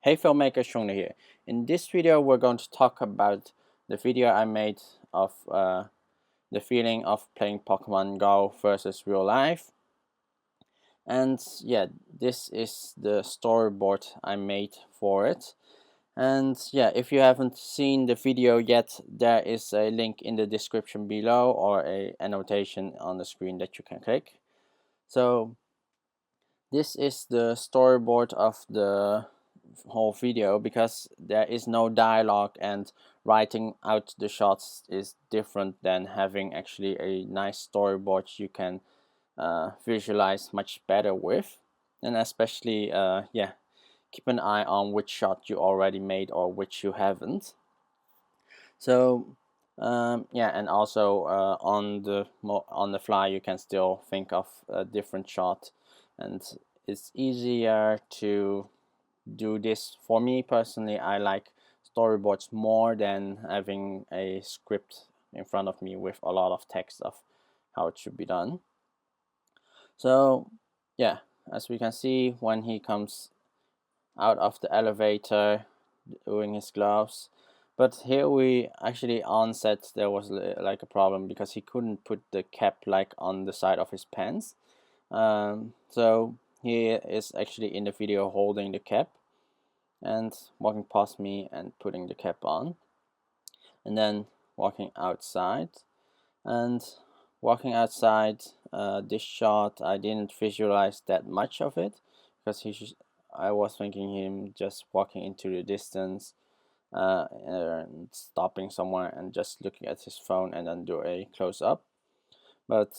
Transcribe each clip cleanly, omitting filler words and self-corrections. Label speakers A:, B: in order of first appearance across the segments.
A: Hey filmmaker, Chung Dha here. In this video we're going to talk about the video I made of the feeling of playing Pokemon Go versus real life. And yeah, this is the storyboard I made for it. And yeah, if you haven't seen the video yet, there is a link in the description below or a annotation on the screen that you can click. So this is the storyboard of the whole video because there is no dialogue, and writing out the shots is different than having actually a nice storyboard you can visualize much better with. And especially yeah, keep an eye on which shot you already made or which you haven't. So yeah, and also on the fly you can still think of a different shot, and it's easier to do this. For me personally, I like storyboards more than having a script in front of me with a lot of text of how it should be done. So yeah, as we can see, when he comes out of the elevator doing his gloves, but here we actually on set there was like a problem because he couldn't put the cap like on the side of his pants. So he is actually in the video holding the cap and walking past me and putting the cap on, and then walking outside. And walking outside, this shot I didn't visualize that much of it because I was thinking him just walking into the distance and stopping somewhere and just looking at his phone and then do a close-up. But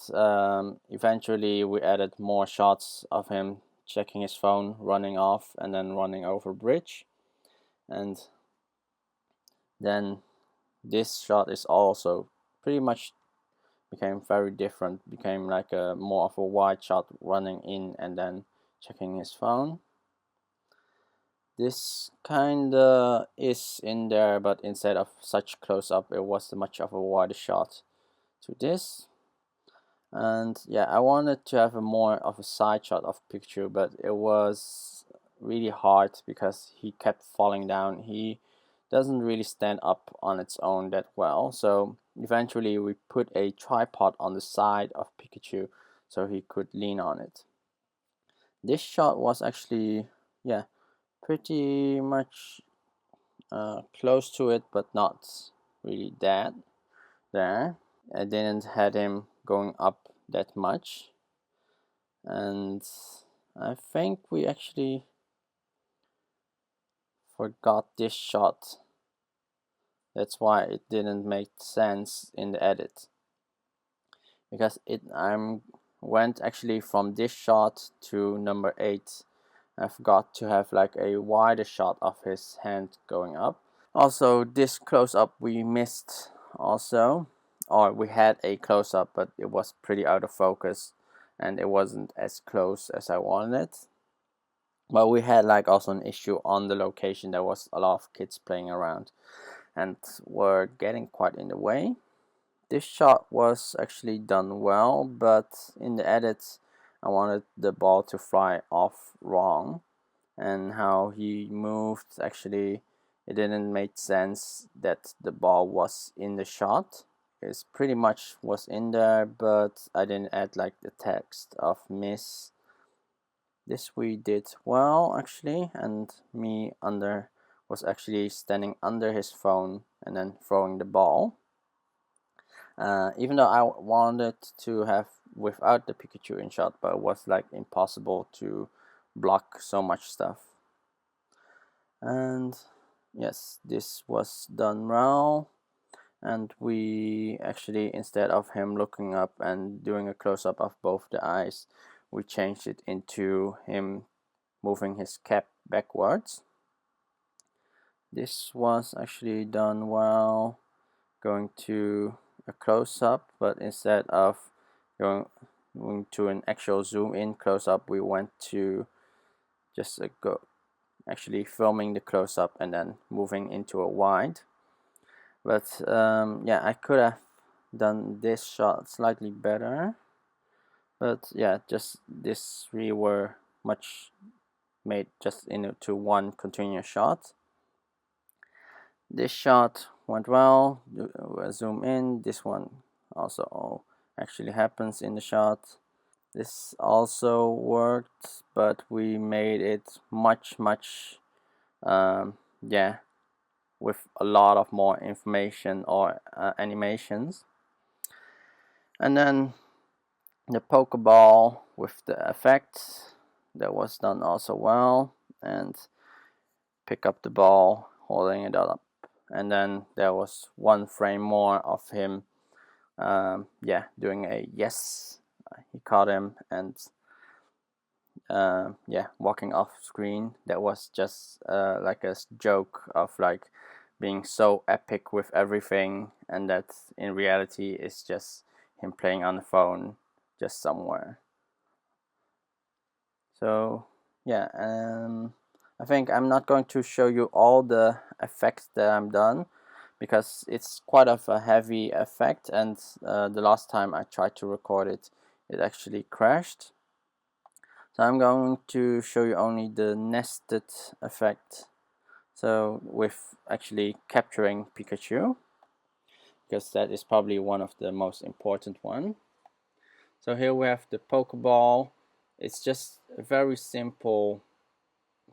A: eventually we added more shots of him checking his phone, running off, and then running over a bridge. And then this shot is also pretty much became very different, became like a more of a wide shot running in and then checking his phone. This kinda is in there, but instead of such close up it was much of a wider shot to this. And yeah, I wanted to have a more of a side shot of picture, but it was really hard because he kept falling down. He doesn't really stand up on its own that well, so eventually we put a tripod on the side of Pikachu so he could lean on it. This shot was actually, yeah, pretty much close to it, but not really that there. I didn't had him going up that much, and I think we actually forgot this shot. That's why it didn't make sense in the edit, because I'm went actually from this shot to number 8. I forgot to have like a wider shot of his hand going up. Also, this close-up we missed also, or we had a close-up but it was pretty out of focus and it wasn't as close as I wanted it. But we had like also an issue on the location. There was a lot of kids playing around and were getting quite in the way. This shot was actually done well, but in the edit I wanted the ball to fly off wrong, and how he moved actually it didn't make sense that the ball was in the shot. It's pretty much was in there, but I didn't add like the text of miss. This we did well actually, and me under was actually standing under his phone and then throwing the ball. Even though I wanted to have without the Pikachu in shot, but it was like impossible to block so much stuff. And yes, this was done well, and we actually, instead of him looking up and doing a close-up of both the eyes, we changed it into him moving his cap backwards. This was actually done well, going to a close-up, but instead of going to an actual zoom in close-up, we went to just actually filming the close-up and then moving into a wide. But yeah, I could have done this shot slightly better, but yeah, just this three were much made just into one continuous shot. This shot went well. Zoom in. This one also actually happens in the shot. This also worked, but we made it much yeah, with a lot of more information or animations. And then the Pokeball with the effect, that was done also well. And pick up the ball, holding it up. And then there was one frame more of him yeah, doing a yes. He caught him and yeah, walking off screen. That was just like a joke of like being so epic with everything, and that in reality is just him playing on the phone just somewhere. So yeah, I think I'm not going to show you all the effects that I'm done, because it's quite of a heavy effect, and the last time I tried to record it, it actually crashed. So I'm going to show you only the nested effect, so with actually capturing Pikachu, because that is probably one of the most important one. So here we have the Pokeball. It's just very simple,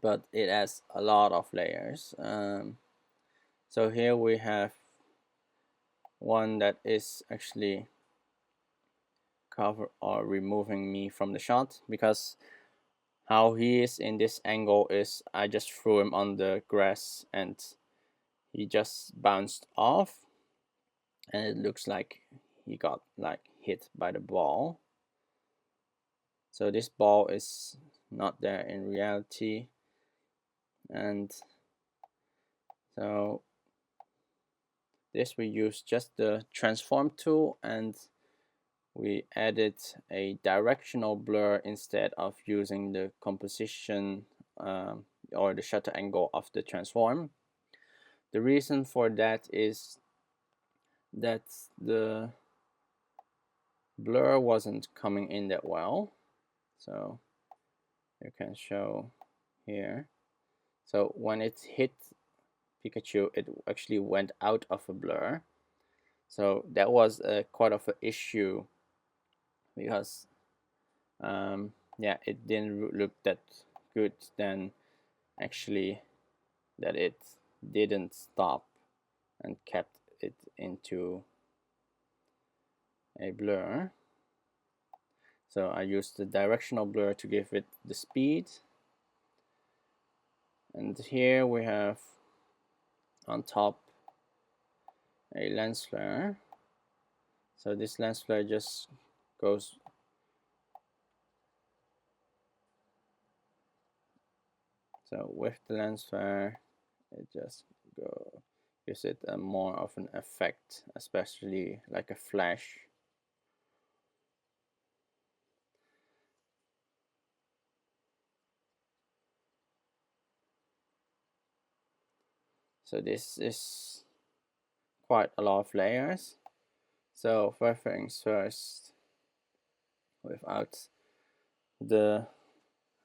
A: but it has a lot of layers. So here we have one that is actually cover or removing me from the shot, because how he is in this angle is I just threw him on the grass and he just bounced off, and it looks like he got like hit by the ball. So this ball is not there in reality, and so this we use just the transform tool, and we added a directional blur instead of using the composition or the shutter angle of the transform. The reason for that is that the blur wasn't coming in that well. So you can show here. So when it hit Pikachu, it actually went out of a blur. So that was quite of an issue, because yeah, it didn't look that good then actually that it didn't stop and kept it into a blur. So I used the directional blur to give it the speed. And here we have on top a lens flare. So this lens flare just goes with the lens flare, it just gives it a more of an effect, especially like a flash. So this is quite a lot of layers. So first things first, without the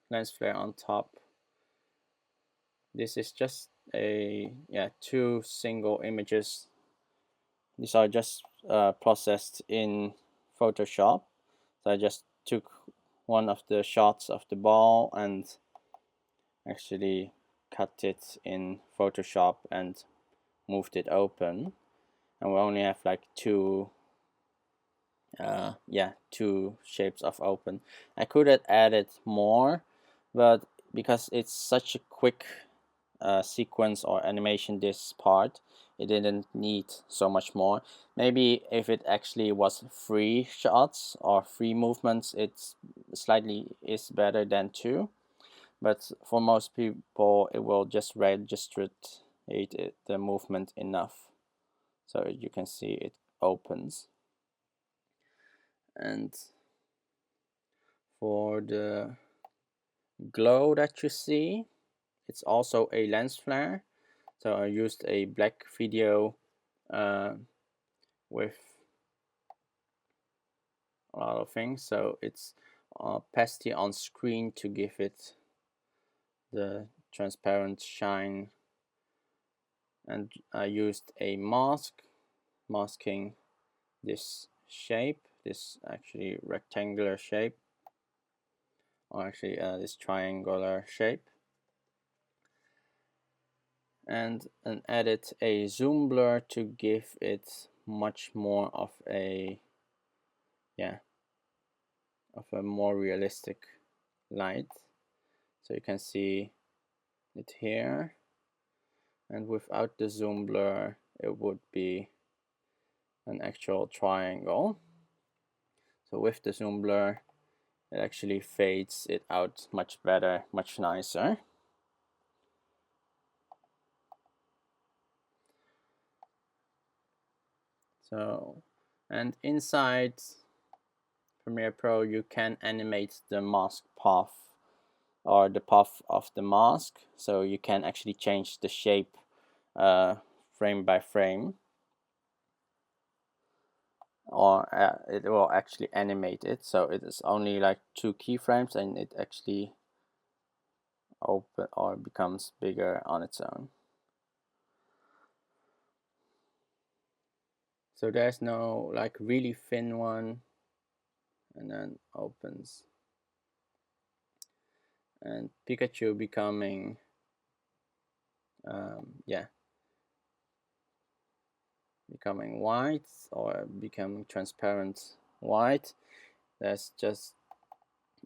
A: lens flare on top, this is just a two single images. These are just processed in Photoshop. So I just took one of the shots of the ball and actually cut it in Photoshop and moved it open, and we only have like two shapes of open. I could have added more, but because it's such a quick sequence or animation, this part, it didn't need so much more. Maybe if it actually was free shots or free movements, it's slightly is better than two, but for most people it will just register the movement enough, so you can see it opens. And for the glow that you see, it's also a lens flare. So I used a black video with a lot of things, so it's pasty on screen to give it the transparent shine, and I used a mask masking this shape, this actually rectangular shape, or actually this triangular shape, and added a zoom blur to give it much more of a more realistic light. So you can see it here, and without the zoom blur it would be an actual triangle. So with the zoom blur it actually fades it out much better, much nicer. So, and inside Premiere Pro you can animate the mask path, or the path of the mask, so you can actually change the shape frame by frame, or it will actually animate it, so it is only like 2 keyframes and it actually open or becomes bigger on its own. So there's no like really thin one, and then opens, and Pikachu becoming becoming white, or becoming transparent white. That's just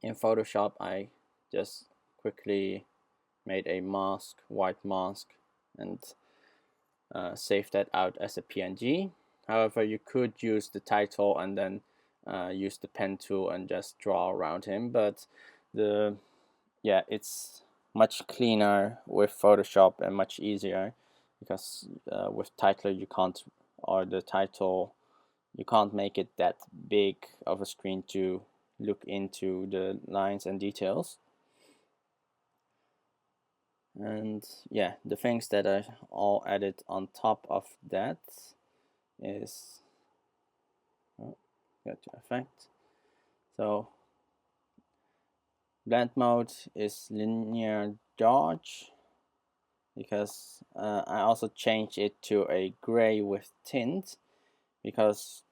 A: in Photoshop I just quickly made a mask, white mask, and save that out as a PNG. However, you could use the title and then use the pen tool and just draw around him, but it's much cleaner with Photoshop and much easier, because with title you can't, or the title, you can't make it that big of a screen to look into the lines and details. And yeah, the things that are all added on top of that is go to effect. So blend mode is linear dodge, because I also changed it to a gray with tint, because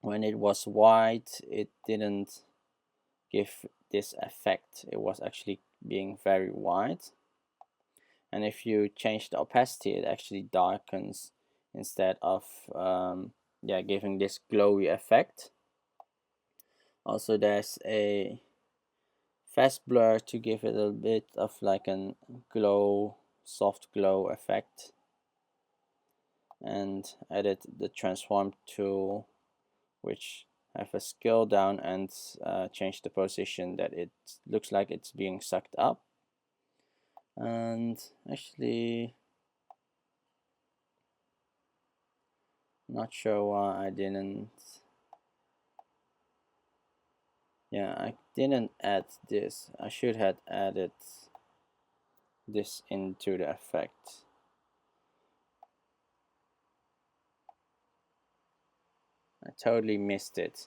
A: when it was white it didn't give this effect, it was actually being very white. And if you change the opacity it actually darkens instead of giving this glowy effect. Also there's a fast blur to give it a bit of like a glow, soft glow effect, and added the transform tool, which have a scale down and change the position that it looks like it's being sucked up. And actually not sure why I didn't I didn't add this. I should have added this into the effect. I totally missed it.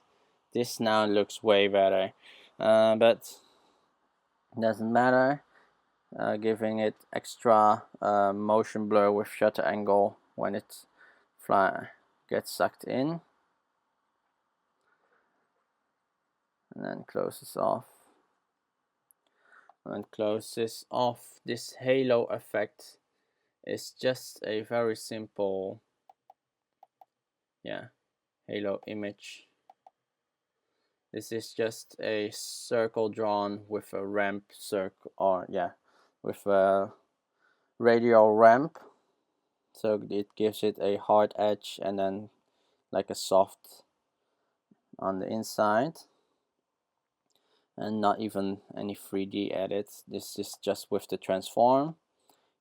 A: This now looks way better, but doesn't matter. Giving it extra motion blur with shutter angle when it gets sucked in, and then closes off. And closes off. This halo effect is just a very simple halo image. This is just a circle drawn with a ramp circle, or with a radial ramp, so it gives it a hard edge and then like a soft on the inside, and not even any 3D edits. This is just with the transform.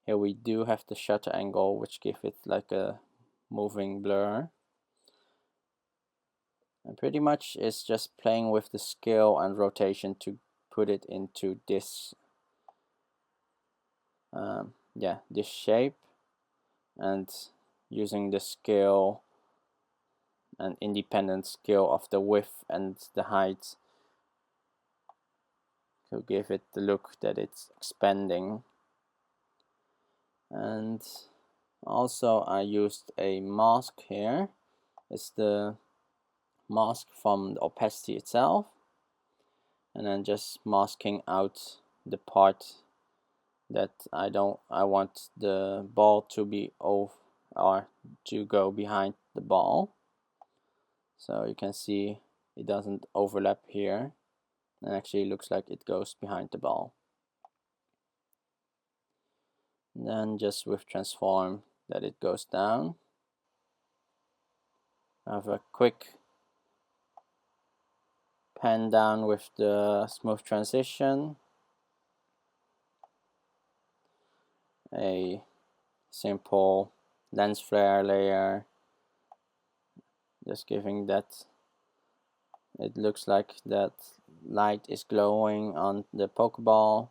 A: Here we do have the shutter angle, which give it like a moving blur, and pretty much it's just playing with the scale and rotation to put it into this this shape, and using the scale and independent scale of the width and the height to give it the look that it's expanding. And also I used a mask here. It's the mask from the opacity itself, and then just masking out the part that I want the ball to be over or to go behind the ball. So you can see it doesn't overlap here, and actually looks like it goes behind the ball. And then just with transform that it goes down. I have a quick pan down with the smooth transition, a simple lens flare layer, just giving that it looks like that light is glowing on the Pokeball.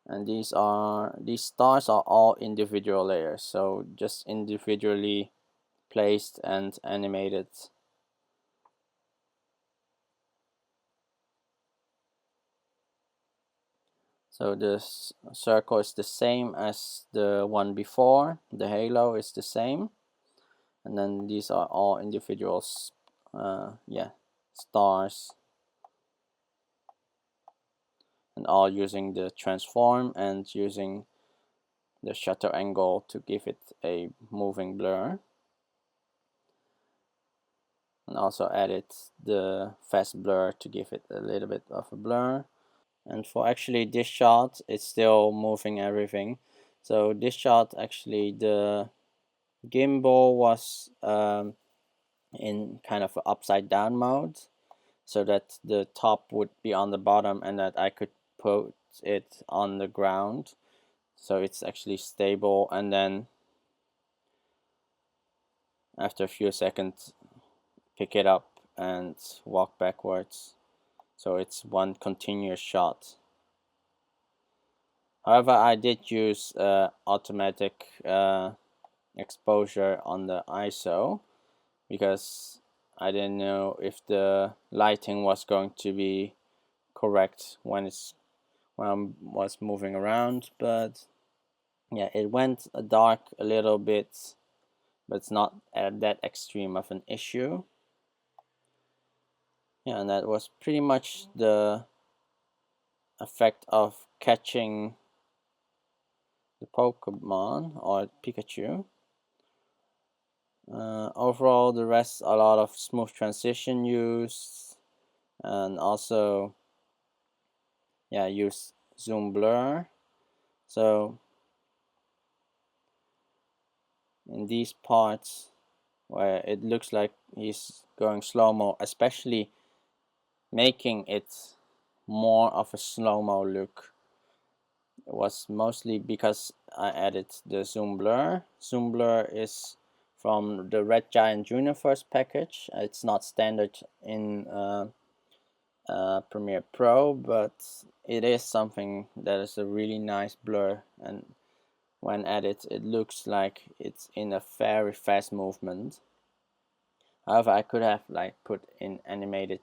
A: And these stars are all individual layers, so just individually placed and animated. So this circle is the same as the one before, the halo is the same, and then these are all individual stars, and all using the transform and using the shutter angle to give it a moving blur. And also added the fast blur to give it a little bit of a blur. And for actually this shot, it's still moving everything. So this shot, actually the gimbal was in kind of an upside down mode, so that the top would be on the bottom and that I could put it on the ground, so it's actually stable, and then after a few seconds pick it up and walk backwards, so it's one continuous shot. However, I did use automatic exposure on the ISO because I didn't know if the lighting was going to be correct when I was moving around. But yeah, it went dark a little bit, but it's not at that extreme of an issue. Yeah, and that was pretty much the effect of catching the Pokemon or Pikachu. Overall, the rest, a lot of smooth transition used, and also use zoom blur. So in these parts where it looks like he's going slow-mo, especially making it more of a slow-mo look, it was mostly because I added the zoom blur. Zoom blur is from the Red Giant Universe package. It's not standard in Premiere Pro, but it is something that is a really nice blur, and when added it looks like it's in a very fast movement. However, I could have put in animated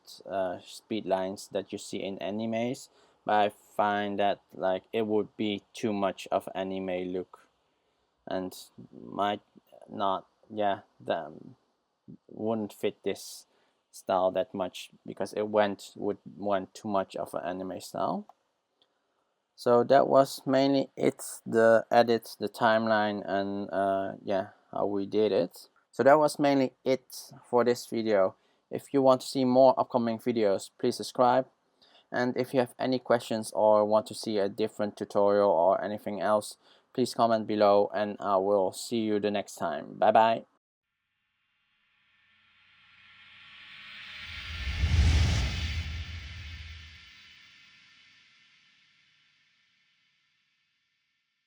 A: speed lines that you see in animes, but I find that it would be too much of anime look and might not that wouldn't fit this style that much, because it would want too much of an anime style. So that was mainly it, the edit, the timeline, and how we did it. So that was mainly it for this video. If you want to see more upcoming videos, please subscribe. And if you have any questions or want to see a different tutorial or anything else, please comment below, and I will see you the next time. Bye bye.